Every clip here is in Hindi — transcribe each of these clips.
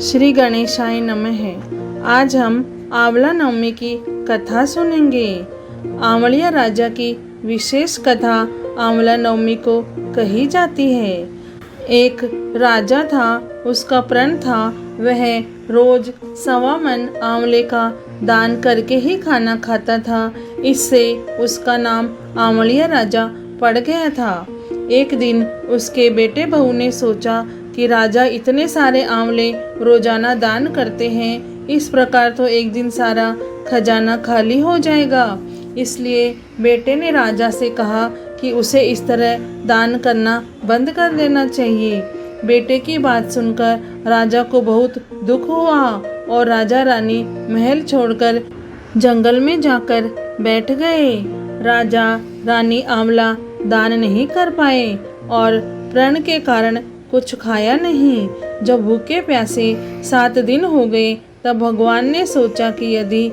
श्री गणेशाय नमः। आज हम आंवला नवमी की कथा सुनेंगे। आंवलिया राजा की विशेष कथा आंवला नवमी को कही जाती है। एक राजा था, उसका प्रण था वह रोज 1.25 मन आंवले का दान करके ही खाना खाता था। इससे उसका नाम आंवलिया राजा पड़ गया था। एक दिन उसके बेटे बहू ने सोचा कि राजा इतने सारे आंवले रोजाना दान करते हैं, इस प्रकार तो एक दिन सारा खजाना खाली हो जाएगा। इसलिए बेटे ने राजा से कहा कि उसे इस तरह दान करना बंद कर देना चाहिए। बेटे की बात सुनकर राजा को बहुत दुख हुआ और राजा रानी महल छोड़कर जंगल में जाकर बैठ गए। राजा रानी आंवला दान नहीं कर पाए और प्रण के कारण कुछ खाया नहीं। जब भूखे प्यासे 7 दिन हो गए तब भगवान ने सोचा कि यदि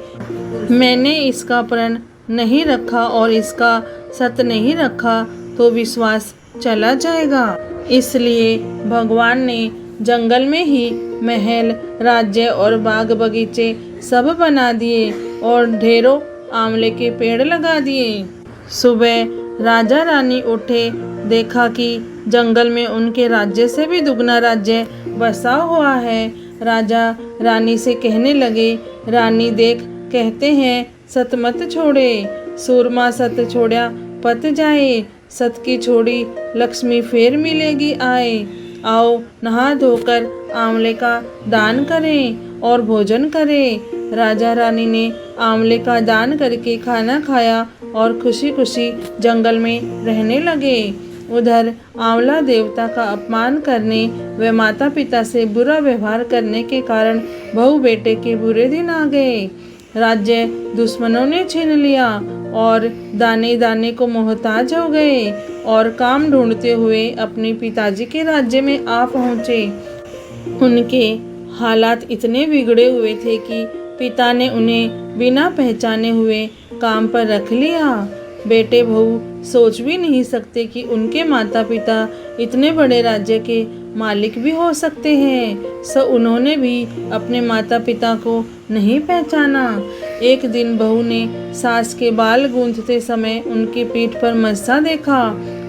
मैंने इसका प्रण नहीं रखा और इसका सत्य नहीं रखा तो विश्वास चला जाएगा। इसलिए भगवान ने जंगल में ही महल, राज्य और बाग बगीचे सब बना दिए और ढेरों आंवले के पेड़ लगा दिए। सुबह राजा रानी उठे, देखा कि जंगल में उनके राज्य से भी दुगना राज्य बसा हुआ है। राजा रानी से कहने लगे, रानी देख, कहते हैं सत मत छोड़े, सूरमा सत छोड़ा पत जाए, सत की छोड़ी लक्ष्मी फेर मिलेगी आए। आओ नहा धोकर आंवले का दान करें और भोजन करें। राजा रानी ने आंवले का दान करके खाना खाया और खुशी खुशी जंगल में रहने लगे। उधर आंवला देवता का अपमान करने व माता पिता से बुरा व्यवहार करने के कारण बहू बेटे के बुरे दिन आ गए। राज्य दुश्मनों ने छीन लिया और दाने दाने को मोहताज हो गए और काम ढूंढते हुए अपने पिताजी के राज्य में आ पहुँचे। उनके हालात इतने बिगड़े हुए थे कि पिता ने उन्हें बिना पहचाने हुए काम पर रख लिया। बेटे बहू सोच भी नहीं सकते कि उनके माता पिता इतने बड़े राज्य के मालिक भी हो सकते हैं। सो उन्होंने भी अपने माता पिता को नहीं पहचाना। एक दिन बहू ने सास के बाल गूंथते समय उनकी पीठ पर मस्सा देखा।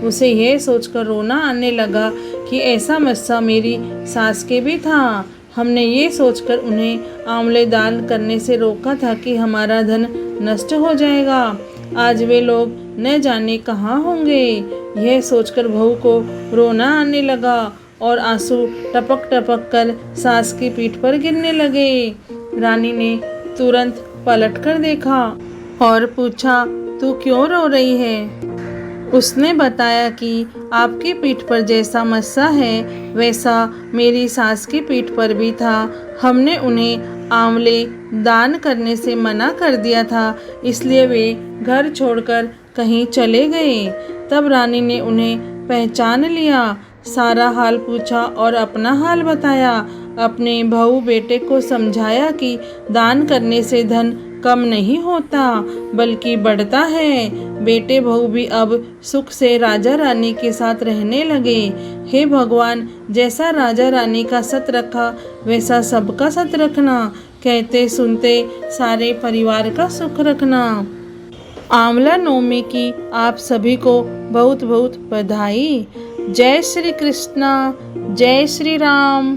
उसे यह सोचकर रोना आने लगा कि ऐसा मस्सा मेरी सास के भी था। हमने ये सोचकर उन्हें आंवले दान करने से रोका था कि हमारा धन नष्ट हो जाएगा। आज वे लोग न जाने कहाँ होंगे। यह सोचकर बहू को रोना आने लगा और आंसू टपक टपक कर सास की पीठ पर गिरने लगे। रानी ने तुरंत पलट कर देखा और पूछा, तू क्यों रो रही है? उसने बताया कि आपकी पीठ पर जैसा मस्सा है वैसा मेरी सास की पीठ पर भी था। हमने उन्हें आंवले दान करने से मना कर दिया था, इसलिए वे घर छोड़कर कहीं चले गए। तब रानी ने उन्हें पहचान लिया, सारा हाल पूछा और अपना हाल बताया। अपने बहू बेटे को समझाया कि दान करने से धन कम नहीं होता बल्कि बढ़ता है। बेटे बहू भी अब सुख से राजा रानी के साथ रहने लगे। हे भगवान, जैसा राजा रानी का सत रखा वैसा सबका सत रखना, कहते सुनते सारे परिवार का सुख रखना। आंवला नवमी की आप सभी को बहुत बहुत बधाई। जय श्री कृष्णा, जय श्री राम।